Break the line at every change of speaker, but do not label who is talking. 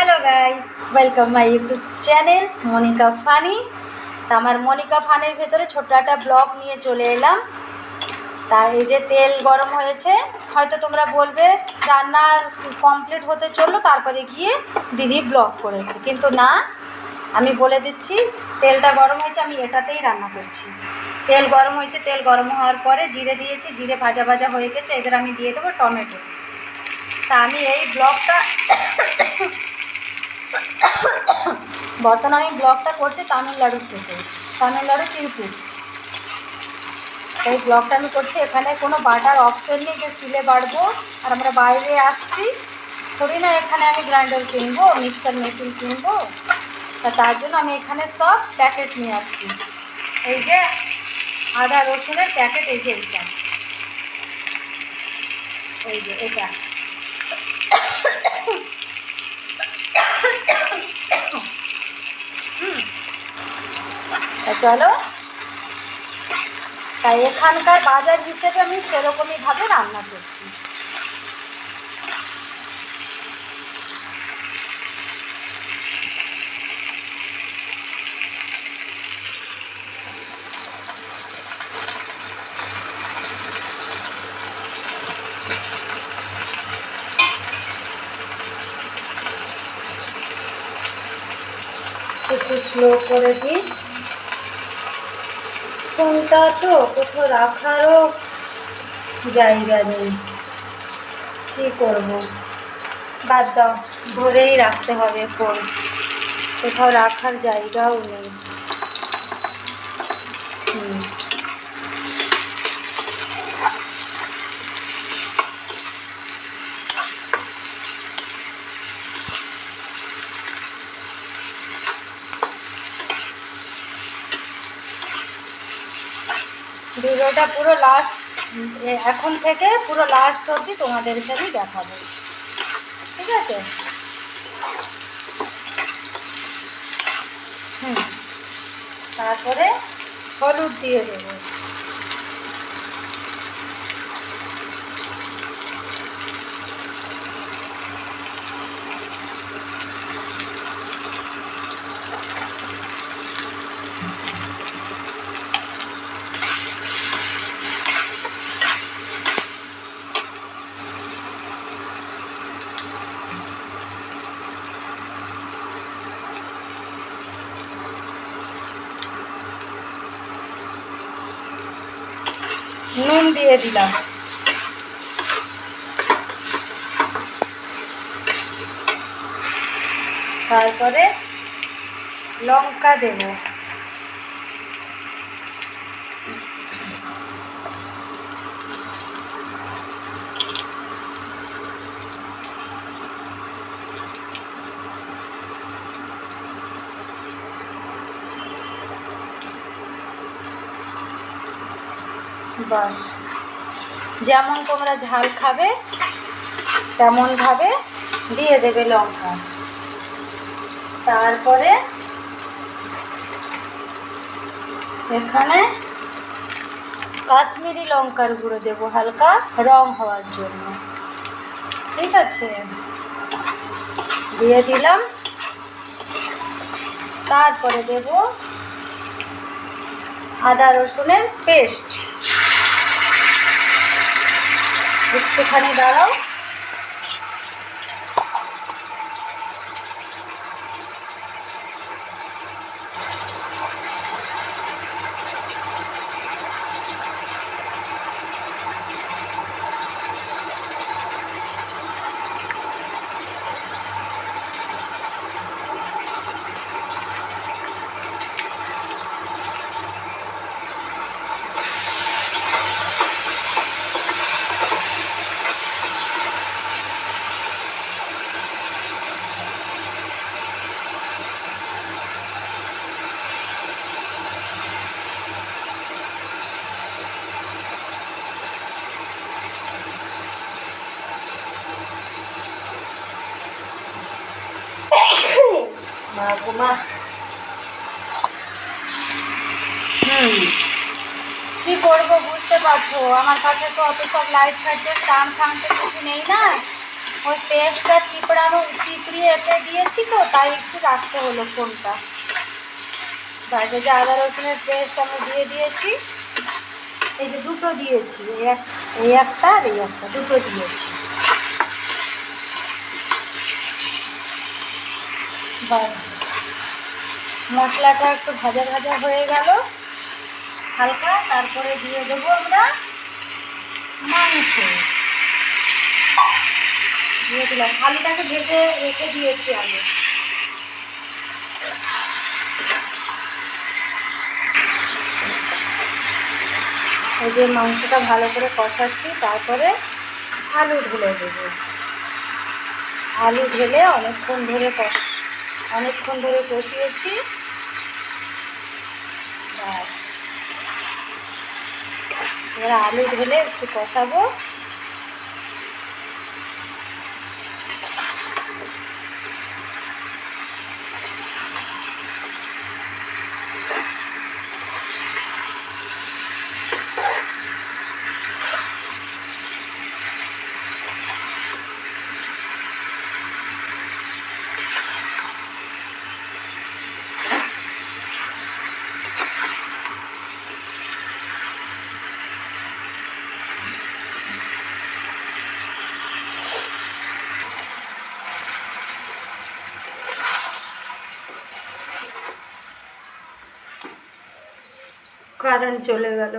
Hello guys, welcome my YouTube channel Monika funny. তা আমার মনিকা ফানির ভেতরে ছোট্ট একটা ব্লগ নিয়ে চলে এলাম। তা এই যে তেল গরম হয়েছে, হয়তো তোমরা বলবে রান্নার কমপ্লিট হতে চললো তারপরে গিয়ে দিদি ব্লগ করেছে, কিন্তু না, আমি বলে দিচ্ছি তেলটা গরম হয়েছে, আমি এটাতেই রান্না করছি। তেল গরম হয়েছে, তেল গরম হওয়ার পরে জিরে দিয়েছি, জিরে ভাজা ভাজা হয়ে গেছে, এবার আমি দিয়ে দেবো টমেটো। তা আমি এই ব্লগটা বর্তমানে আমি ব্লগটা করছি তামিলনাড়ু থেকে, তামিলনাড়ু তিরুপুর। এই ব্লগটা আমি করছি, এখানে কোনো বাটার অপশন নেই যে সিলে বাড়বো, আর আমরা বাইরে আসছি থোড়ি না, এখানে আমি গ্রাইন্ডার কিনবো, মিক্সার মেশিন কিনবো। তা তার জন্য আমি এখানে সব প্যাকেট নিয়ে আসছি। এই যে আদা রসুনের প্যাকেট, এই যে এইটা, এই যে এটা, চলো। তাই এখানকার বাজার হিসেবে আমি সেরকমইভাবে রান্না করছি। একটু স্লো করে দিই, ফোনটা তো কোথাও রাখারও জায়গা নেই, কী করবো, বাদ দাও, ধরেই রাখতে হবে ফোন, কোথাও রাখার জায়গাও নেই। ভিডিওটা পুরো লাস্ট, এখন থেকে পুরো লাস্ট অবধি তোমাদেরকে আমি দেখাবো, ঠিক আছে? তারপরে হলুদ দিয়ে দেবো। নুন দিয়ে দিলাম, তারপরে লঙ্কা দেব, বাস। যেমন তোমরা ঝাল খাবে তেমনভাবে দিয়ে দেবে লঙ্কা। তারপরে এখানে কাশ্মীরি লঙ্কার গুঁড়ো দেবো হালকা রং হওয়ার জন্য, ঠিক আছে? দিয়ে দিলাম। তারপরে দেব আদা রসুনের পেস্ট, একটুখানি দাঁড়াও। মা কি করবো বুঝতে পারছো, আমার কাছে তো অত সব লাইট ফাইটের টান ফান তো কিছু নেই না, ওই পেস্টটা চিপড়িয়ে এতে দিয়েছি তো, তাই একটু রাখতে হলো ফোনটা। ব্যাস, এই যে আদা রসুনের পেস্ট আমি দিয়ে দিয়েছি, এই যে দুটো দিয়েছি, এই একটা আর এই একটা, দুটো দিয়েছি। ব্যাস, মশলাটা একটু ভাজা ভাজা হয়ে গেল হালকা, তারপরে দিয়ে দেবো আমরা মাংস। দিয়ে দিলাম, আলুটাকে ভেজে রেখে দিয়েছি আমি। এই যে মাংসটা ভালো করে কষাচ্ছি, তারপরে আলু ঢেলে দেবো। আলু ঢেলে অনেকক্ষণ ধরে কষিয়েছি। ব্যাস, এবার আলু ঢেলে একটু কষাবো। কারেন্ট চলে গেল।